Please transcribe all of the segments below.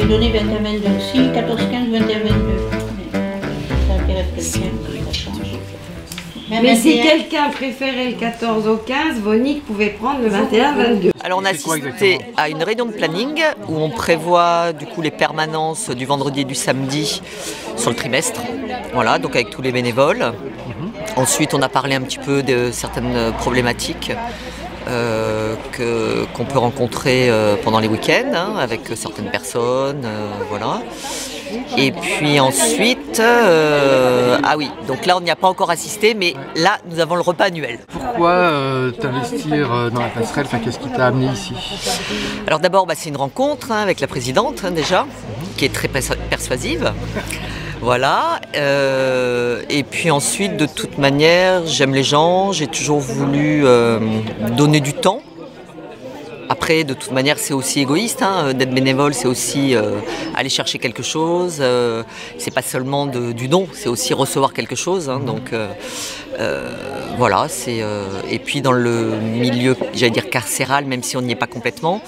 m'avait donné 21-22. Si, 14-15, 21-22. Ça intéresse quelqu'un, ça change. Mais si quelqu'un préférait le 14 au 15, Vonique pouvait prendre le 21-22. Alors on a assisté à une réunion de planning où on prévoit du coup les permanences du vendredi et du samedi sur le trimestre. Voilà, donc avec tous les bénévoles. Ensuite on a parlé un petit peu de certaines problématiques qu'on peut rencontrer pendant les week-ends avec certaines personnes, voilà. Et puis ensuite, ah oui, donc là on n'y a pas encore assisté, mais là nous avons le repas annuel. Pourquoi t'investir dans la passerelle, enfin, qu'est-ce qui t'a amené ici? Alors d'abord c'est une rencontre avec la présidente déjà, qui est très persuasive. Voilà, et puis ensuite de toute manière j'aime les gens, j'ai toujours voulu donner du temps. Après, de toute manière, c'est aussi égoïste, hein, d'être bénévole, c'est aussi aller chercher quelque chose. C'est pas seulement du don, c'est aussi recevoir quelque chose. Hein, donc voilà, et puis dans le milieu, j'allais dire carcéral, même si on n'y est pas complètement,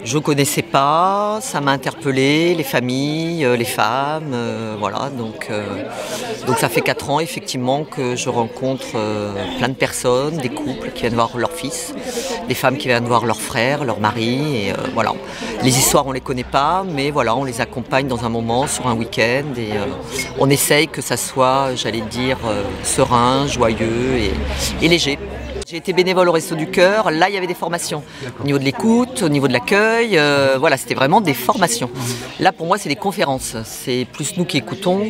je ne connaissais pas, ça m'a interpellé, les familles, les femmes, voilà. Donc ça fait 4 ans effectivement que je rencontre plein de personnes, des couples qui viennent voir leur fils, des femmes qui viennent voir leurs frères, leurs maris, et voilà. Les histoires on les connaît pas, mais voilà, on les accompagne dans un moment, sur un week-end, et on essaye que ça soit, j'allais dire, serein, joyeux et léger. J'ai été bénévole au Resto du Cœur, là il y avait des formations au niveau de l'écoute, au niveau de l'accueil, voilà, c'était vraiment des formations. Là pour moi c'est des conférences, c'est plus nous qui écoutons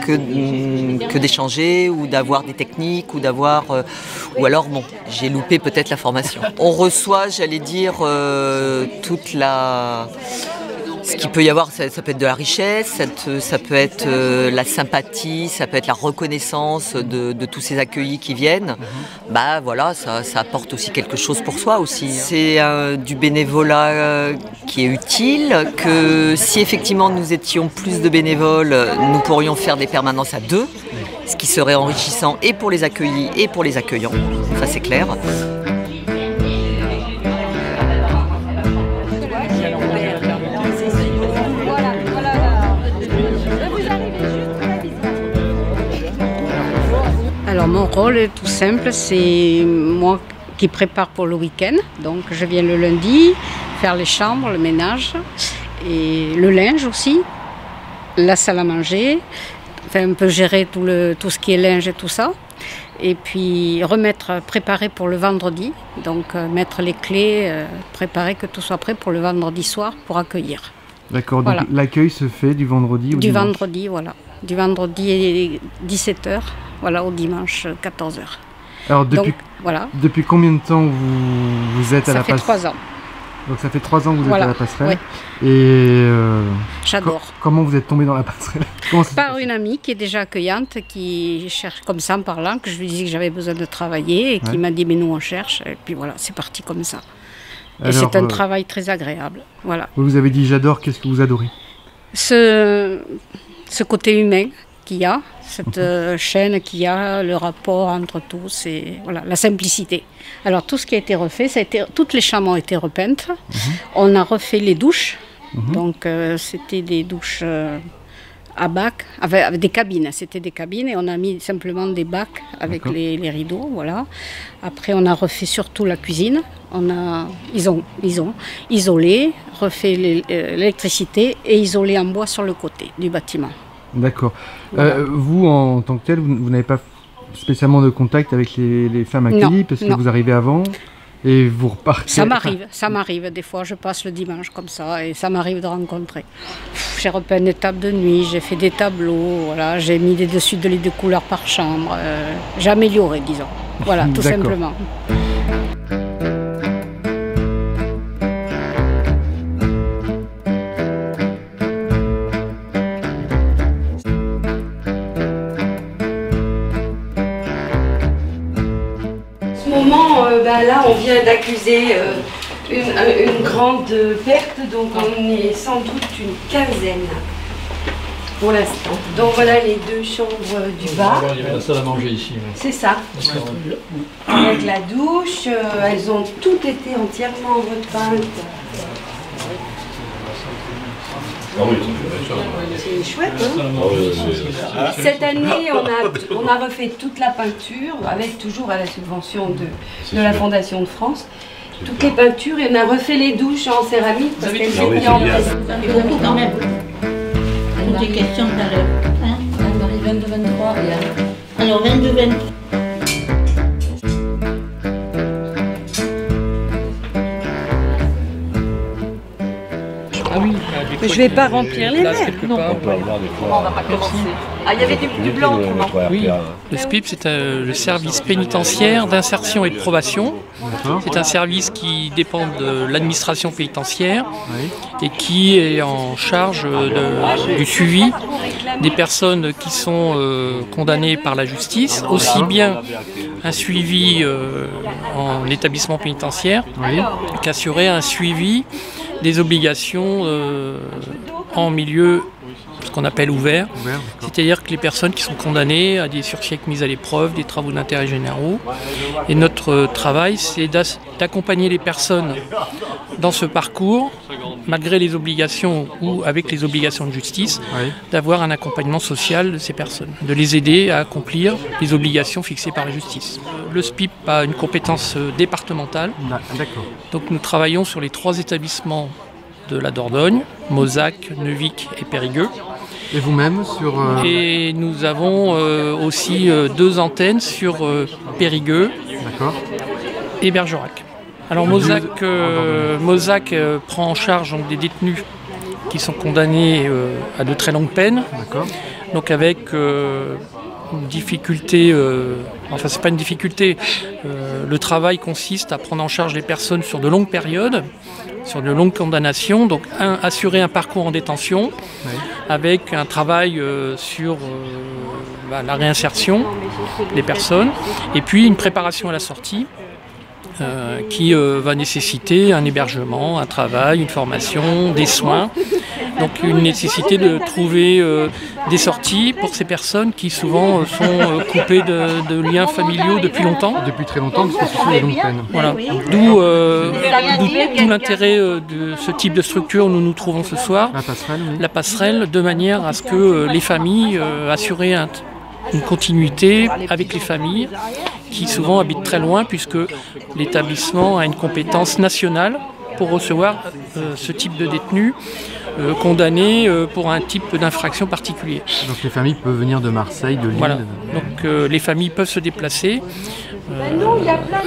que d'échanger ou d'avoir des techniques ou d'avoir, ou alors bon, j'ai loupé peut-être la formation. On reçoit, j'allais dire, toute la... Ce qu'il peut y avoir, ça peut être de la richesse, ça peut être la sympathie, ça peut être la reconnaissance de tous ces accueillis qui viennent. Bah voilà, ça apporte aussi quelque chose pour soi aussi. C'est du bénévolat qui est utile, que si effectivement nous étions plus de bénévoles, nous pourrions faire des permanences à 2, ce qui serait enrichissant et pour les accueillis et pour les accueillants, ça c'est clair. Alors mon rôle est tout simple, c'est moi qui prépare pour le week-end. Donc je viens le lundi faire les chambres, le ménage et le linge aussi, la salle à manger, enfin un peu gérer tout ce qui est linge et tout ça. Et puis préparer pour le vendredi, donc mettre les clés, préparer que tout soit prêt pour le vendredi soir pour accueillir. D'accord, voilà. Donc l'accueil se fait du vendredi au dimanche? Du vendredi, voilà. Du vendredi 17h, voilà, au dimanche 14h. Alors depuis, voilà. Depuis combien de temps vous êtes à la passerelle? Ça fait 3 ans. Donc ça fait 3 ans que vous êtes à la passerelle. Oui. Et j'adore. Comment vous êtes tombé dans la passerelle? Par une amie qui est déjà accueillante, qui cherche comme ça en parlant, que je lui dis que j'avais besoin de travailler et qui m'a dit mais nous on cherche. Et puis voilà, c'est parti comme ça. Et c'est un travail très agréable. Voilà. Vous avez dit j'adore, qu'est-ce que vous adorez? Ce côté humain qu'il y a, cette chaîne qu'il y a, le rapport entre tous, et voilà, la simplicité. Alors tout ce qui a été refait, toutes les chambres ont été repeintes. On a refait les douches, donc c'était des douches à bac, avec des cabines, c'était des cabines et on a mis simplement des bacs avec les rideaux, voilà. Après on a refait surtout la cuisine, ils ont isolé, refait l'électricité et isolé en bois sur le côté du bâtiment. D'accord. Voilà. Vous, en tant que tel, vous n'avez pas spécialement de contact avec les femmes accueillies parce que vous arrivez avant et vous repartez. Ça m'arrive. Des fois, je passe le dimanche comme ça et ça m'arrive de rencontrer. J'ai repeint des tables de nuit, j'ai fait des tableaux, voilà, j'ai mis des dessus de lits de couleur par chambre. J'ai amélioré, disons. Voilà, tout simplement. Là, on vient d'accuser une grande perte, donc on est sans doute une quinzaine pour l'instant. Donc voilà les 2 chambres du bas. Il y avait la salle à manger ici. C'est ça. Avec la douche, elles ont toutes été entièrement repeintes. C'est chouette, hein. Cette année, on a refait toute la peinture, avec toujours à la subvention de la Fondation de France. Toutes les peintures, et on a refait les douches en céramique parce qu'elles étaient en place. Quand même. Toutes les questions tout à l'heure. Hein? Marie 22-23, regarde. Alors 22-23. Ah oui, Mais je ne vais pas remplir les là, verres. quelque Non. part. On va pas commencer. Ah, il y avait du blanc autrement. Oui, le SPIP, c'est le service pénitentiaire d'insertion et de probation. C'est un service qui dépend de l'administration pénitentiaire et qui est en charge du suivi des personnes qui sont condamnées par la justice, aussi bien un suivi en établissement pénitentiaire qu'assurer un suivi des obligations en milieu, ce qu'on appelle ouvert, c'est-à-dire que les personnes qui sont condamnées à des sursis avec mise à l'épreuve, des travaux d'intérêt généraux. Et notre travail, c'est d'accompagner les personnes dans ce parcours, malgré les obligations ou avec les obligations de justice, d'avoir un accompagnement social de ces personnes, de les aider à accomplir les obligations fixées par la justice. Le SPIP a une compétence départementale, donc nous travaillons sur les 3 établissements de la Dordogne, Mozac, Neuvic et Périgueux. Et vous-même sur... Et nous avons aussi 2 antennes sur Périgueux et Bergerac. Alors Mozac prend en charge donc, des détenus qui sont condamnés à de très longues peines, donc avec une difficulté, enfin c'est pas une difficulté, le travail consiste à prendre en charge les personnes sur de longues périodes, sur de longues condamnations, donc assurer un parcours en détention avec un travail sur la réinsertion des personnes et puis une préparation à la sortie qui va nécessiter un hébergement, un travail, une formation, des soins. Donc une nécessité de trouver des sorties pour ces personnes qui souvent sont coupées de liens familiaux depuis longtemps. Depuis très longtemps, parce que ce sont des longues peines. Voilà. D'où l'intérêt de ce type de structure où nous nous trouvons ce soir. La passerelle, La passerelle, de manière à ce que les familles assuraient une continuité avec les familles qui souvent habitent très loin puisque l'établissement a une compétence nationale pour recevoir ce type de détenus condamnés pour un type d'infraction particulier. Donc les familles peuvent venir de Marseille, de Lille. Voilà. Donc les familles peuvent se déplacer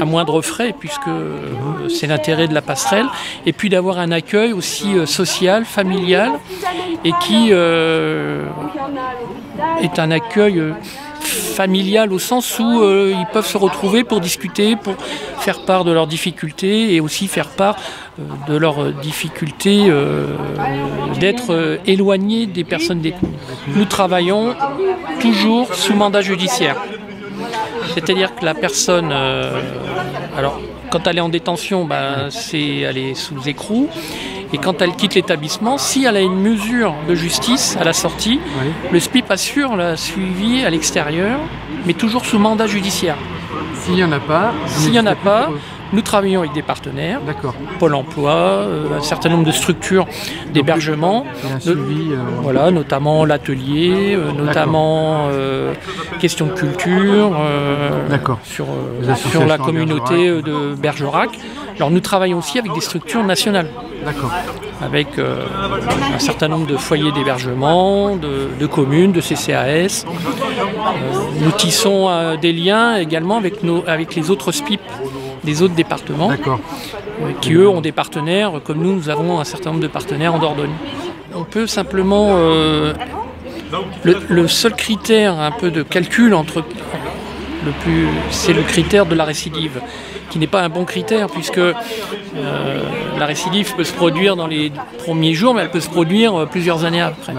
à moindre frais puisque c'est l'intérêt de la passerelle et puis d'avoir un accueil aussi social, familial et qui est un accueil familial au sens où ils peuvent se retrouver pour discuter, pour faire part de leurs difficultés et aussi faire part de leurs difficultés d'être éloignés des personnes détenues. Nous travaillons toujours sous mandat judiciaire. C'est-à-dire que la personne, alors quand elle est en détention, elle est sous écrou. Et quand elle quitte l'établissement, si elle a une mesure de justice à la sortie, le SPIP assure le suivi à l'extérieur, mais toujours sous mandat judiciaire. S'il n'y en a pas, nous travaillons avec des partenaires, Pôle emploi, un certain nombre de structures d'hébergement, notamment l'atelier, notamment question de culture, sur la communauté de Bergerac. Alors nous travaillons aussi avec des structures nationales, avec un certain nombre de foyers d'hébergement, de communes, de CCAS. Nous tissons des liens également avec les autres SPIP des autres départements, qui eux ont des partenaires, comme nous avons un certain nombre de partenaires en Dordogne. On peut simplement, le seul critère un peu de calcul c'est le critère de la récidive, qui n'est pas un bon critère puisque la récidive peut se produire dans les premiers jours, mais elle peut se produire plusieurs années après.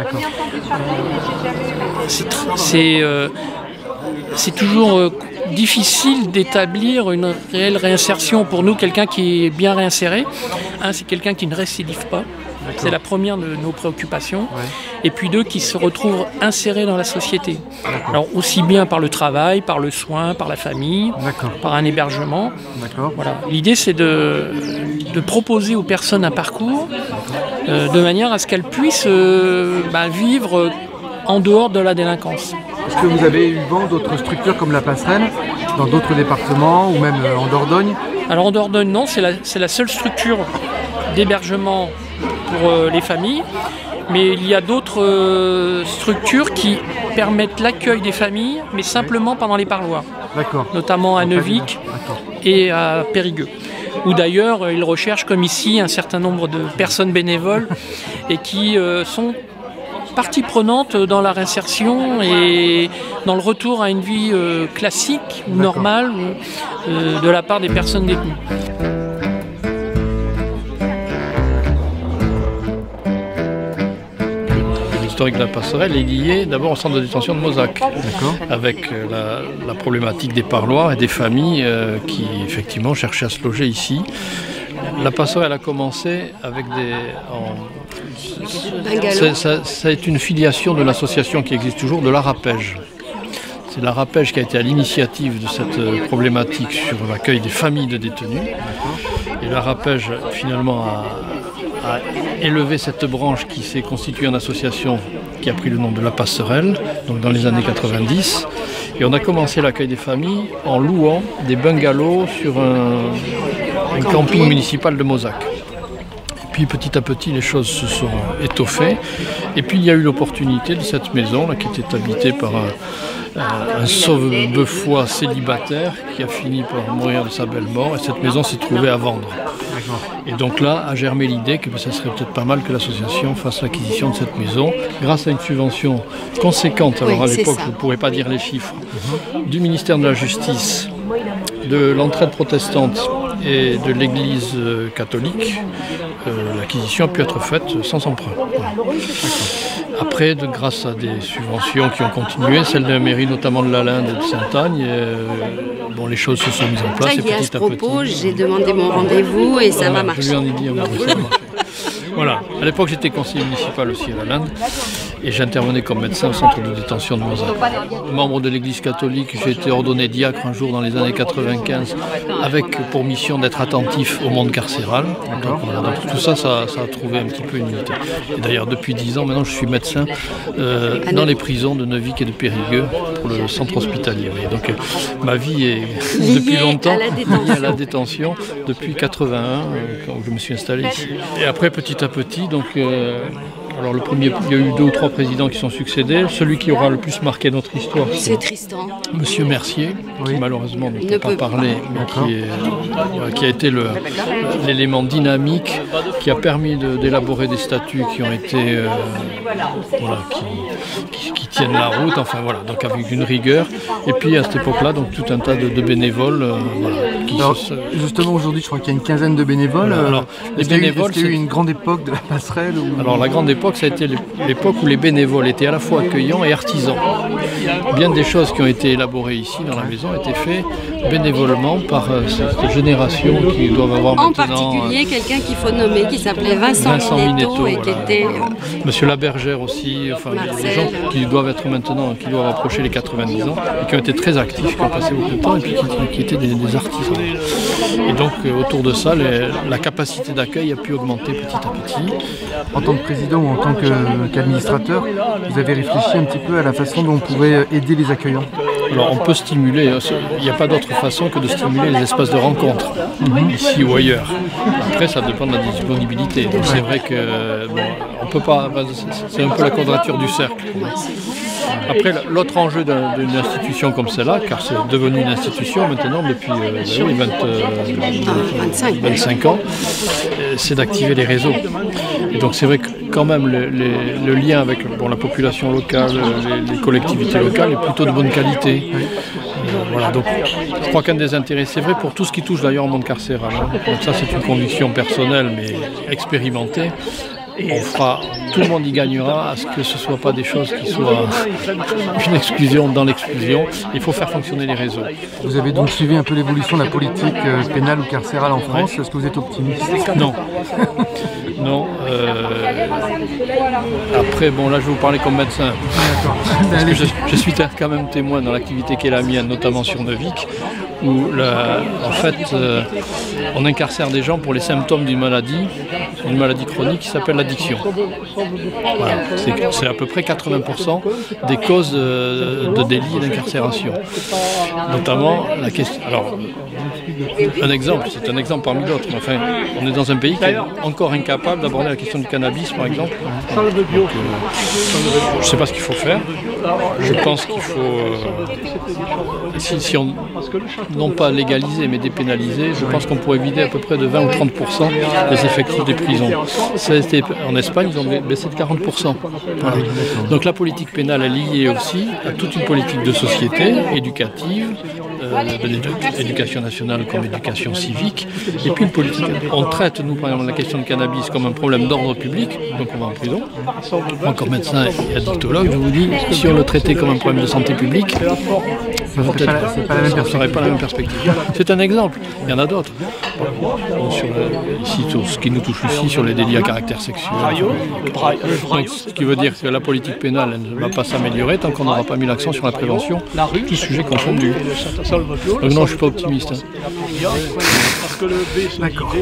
C'est toujours difficile d'établir une réelle réinsertion. Pour nous, quelqu'un qui est bien réinséré, c'est quelqu'un qui ne récidive pas. C'est la première de nos préoccupations. Et puis 2, qui se retrouvent insérés dans la société. Alors aussi bien par le travail, par le soin, par la famille, par un hébergement. Voilà. L'idée, c'est de de proposer aux personnes un parcours de manière à ce qu'elles puissent vivre en dehors de la délinquance. Est-ce que vous avez eu vent d'autres structures comme la Passerelle dans d'autres départements ou même en Dordogne? Alors en Dordogne, non, c'est la seule structure d'hébergement pour les familles, mais il y a d'autres structures qui permettent l'accueil des familles, mais simplement pendant les parloirs. D'accord. Notamment à Neuvic et à Périgueux, où d'ailleurs ils recherchent comme ici un certain nombre de personnes bénévoles et qui sont partie prenante dans la réinsertion et dans le retour à une vie classique ou normale de la part des personnes détenues. L'historique de la Passerelle est lié d'abord au centre de détention de Mozac, avec la problématique des parloirs et des familles qui effectivement cherchaient à se loger ici. La Passerelle a commencé avec ça est une filiation de l'association qui existe toujours, de l'Arapège. C'est l'Arapège qui a été à l'initiative de cette problématique sur l'accueil des familles de détenus. Et l'Arapège finalement a élevé cette branche qui s'est constituée en association qui a pris le nom de la Passerelle, donc dans les années 90. Et on a commencé l'accueil des familles en louant des bungalows sur un camping municipal de Mozac. Et puis petit à petit les choses se sont étoffées. Et puis il y a eu l'opportunité de cette maison là, qui était habitée par un sauve-beufois célibataire qui a fini par mourir de sa belle mort. Et cette maison s'est trouvée à vendre. Et donc là a germé l'idée que ça serait peut-être pas mal que l'association fasse l'acquisition de cette maison grâce à une subvention conséquente. Alors à l'époque je ne pourrais pas dire les chiffres, du ministère de la Justice, de l'entraide protestante et de l'Église catholique. L'acquisition a pu être faite sans emprunt. Après, grâce à des subventions qui ont continué, celle de la mairie notamment de la Linde et de Sainte-Agne, les choses se sont mises en place. Et à ce propos, j'ai demandé mon rendez-vous et ça va marcher. Je lui en ai dit, ça va marcher. Voilà. À l'époque, j'étais conseiller municipal aussi à la Linde et j'intervenais comme médecin au centre de détention de Mozac. Membre de l'Église catholique, j'ai été ordonné diacre un jour dans les années 95 avec pour mission d'être attentif au monde carcéral. Donc, tout ça, ça a trouvé un petit peu une unité. Et d'ailleurs, depuis 10 ans, maintenant, je suis médecin dans les prisons de Neuvic et de Périgueux pour le centre hospitalier. Donc, ma vie est depuis longtemps liée à la détention depuis 81 quand je me suis installé ici. Et après, petit à petit, donc, alors le premier, il y a eu 2 ou 3 présidents qui sont succédés. Celui qui aura le plus marqué notre histoire, c'est Tristan. Monsieur Mercier, qui malheureusement ne peut pas parler, mais qui a été l'élément dynamique qui a permis d'élaborer des statuts qui ont été qui tiennent la route, enfin voilà, donc avec une rigueur. Et puis à cette époque-là, donc tout un tas de bénévoles. Justement aujourd'hui, je crois qu'il y a une quinzaine de bénévoles. Alors, les bénévoles, est-ce qu'il y a eu une grande époque de la Passerelle Alors la grande époque, ça a été l'époque où les bénévoles étaient à la fois accueillants et artisans. Bien des choses qui ont été élaborées ici dans la maison ont été faites bénévolement par cette génération qui doivent avoir en maintenant... En particulier quelqu'un qu'il faut nommer, qui s'appelait Vincent Minetto et qui était... Monsieur Labergère aussi, enfin des gens qui doivent être maintenant, qui doivent approcher les 90 ans et qui ont été très actifs, qui ont passé beaucoup de temps et puis qui étaient des artisans. Et donc autour de ça, la capacité d'accueil a pu augmenter petit à petit. En tant que président ou en tant qu'administrateur, vous avez réfléchi un petit peu à la façon dont on pourrait aider les accueillants? Alors on peut stimuler, il n'y a pas d'autre façon que de stimuler les espaces de rencontre, ici ou ailleurs. Après ça dépend de la disponibilité. Donc c'est vrai que on peut pas, c'est un peu la quadrature du cercle. Après l'autre enjeu d'une institution comme celle-là, car c'est devenu une institution maintenant depuis 25 ans, c'est d'activer les réseaux. Et donc c'est vrai que quand même le lien avec la population locale, les collectivités locales est plutôt de bonne qualité. Voilà, donc je crois qu'un des intérêts, c'est vrai pour tout ce qui touche d'ailleurs au monde carcéral. Donc ça c'est une conviction personnelle mais expérimentée. On fera, tout le monde y gagnera à ce que ce ne soit pas des choses qui soient une exclusion dans l'exclusion. Il faut faire fonctionner les réseaux. Vous avez donc suivi un peu l'évolution de la politique pénale ou carcérale en France. Est-ce que vous êtes optimiste? Non. Non. Après, bon, là, je vais vous parler comme médecin. Parce que je suis quand même témoin dans l'activité qui est la mienne, notamment sur Neuvic, où en fait on incarcère des gens pour les symptômes d'une maladie chronique qui s'appelle l'addiction. Voilà. C'est à peu près 80% des causes de délit et d'incarcération. Notamment la question. Alors, c'est un exemple parmi d'autres. Enfin, on est dans un pays qui est encore incapable d'aborder la question du cannabis, par exemple. Donc, je ne sais pas ce qu'il faut faire. Je pense qu'il faut, si on non pas légaliser mais dépénaliser, je pense qu'on pourrait vider à peu près de 20 ou 30% des effectifs des prisons. En Espagne, ils ont baissé de 40%. Voilà. Donc la politique pénale est liée aussi à toute une politique de société éducative, de l'éducation nationale comme éducation civique, et puis une politique. On traite, nous, par exemple, la question du cannabis comme un problème d'ordre public, donc on va en prison. Moi, comme médecin et addictologue, je vous dis, si on le traitait comme un problème de santé publique, ça ne serait pas la même perspective. C'est un exemple, il y en a d'autres. Ici, tout ce qui nous touche ici sur les délits à caractère sexuel. Donc, ce qui veut dire que la politique pénale elle ne va pas s'améliorer tant qu'on n'aura pas mis l'accent sur la prévention, tout sujet confondu. Donc non, je ne suis pas optimiste. D'accord.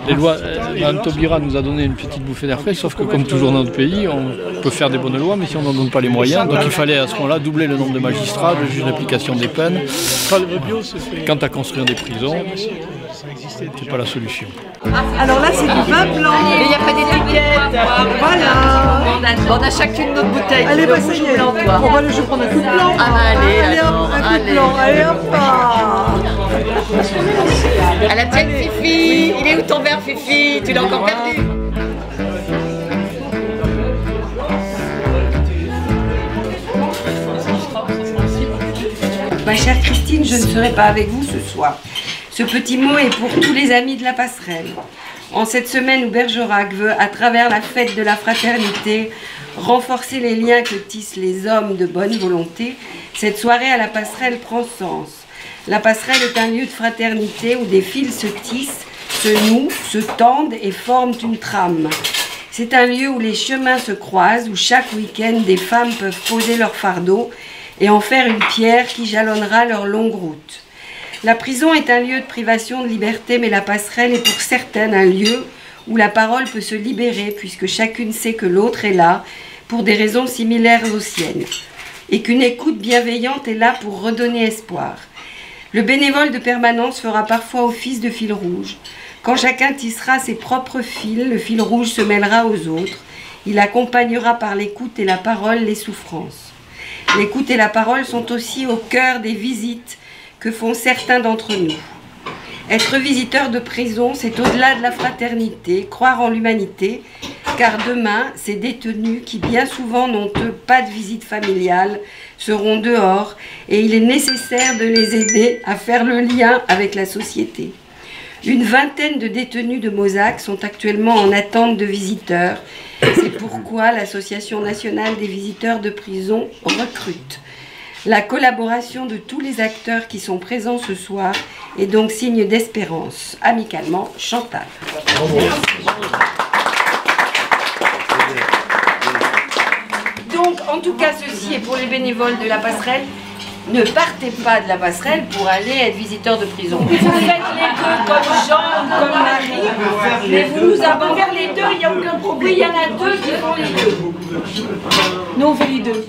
Les lois, Mme Taubira nous a donné une petite bouffée d'air frais, sauf que comme toujours dans notre pays, on peut faire des bonnes lois, mais si on n'en donne pas les moyens, donc il fallait à ce moment-là doubler le nombre de magistrats, de juges d'application des peines. Quant à construire des prisons, c'est pas la solution. Alors là, c'est du vin blanc. Mais il n'y a pas d'étiquette. Voilà. On a chacune notre bouteille. Allez, bah ça y est. Je vais prendre un coup de blanc. Ah bah allez, alors, hop, un coup de blanc. Allez, hop. À la tienne, Fifi. Il est où ton verre, Fifi? Tu l'as encore perdu. Ma chère Christine, je ne serai pas avec vous ce soir. Ce petit mot est pour tous les amis de la passerelle. En cette semaine où Bergerac veut, à travers la fête de la fraternité, renforcer les liens que tissent les hommes de bonne volonté, cette soirée à la passerelle prend sens. La passerelle est un lieu de fraternité où des fils se tissent, se nouent, se tendent et forment une trame. C'est un lieu où les chemins se croisent, où chaque week-end des femmes peuvent poser leur fardeau et en faire une pierre qui jalonnera leur longue route. La prison est un lieu de privation de liberté, mais la passerelle est pour certaines un lieu où la parole peut se libérer, puisque chacune sait que l'autre est là pour des raisons similaires aux siennes, et qu'une écoute bienveillante est là pour redonner espoir. Le bénévole de permanence fera parfois office de fil rouge. Quand chacun tissera ses propres fils, le fil rouge se mêlera aux autres. Il accompagnera par l'écoute et la parole les souffrances. L'écoute et la parole sont aussi au cœur des visites que font certains d'entre nous. Être visiteur de prison, c'est au-delà de la fraternité, croire en l'humanité, car demain, ces détenus qui bien souvent n'ont pas de visite familiale seront dehors et il est nécessaire de les aider à faire le lien avec la société. Une vingtaine de détenus de Mozac sont actuellement en attente de visiteurs. C'est pourquoi l'Association nationale des visiteurs de prison recrute. La collaboration de tous les acteurs qui sont présents ce soir est donc signe d'espérance. Amicalement, Chantal. Donc, en tout cas, ceci est pour les bénévoles de la passerelle. Ne partez pas de la passerelle pour aller être visiteur de prison. Vous faites les deux comme Jean ou comme Marie, mais vous nous avez faire les deux, il n'y a aucun problème. Oui, il y en a deux qui font les deux. Nous, on fait les deux.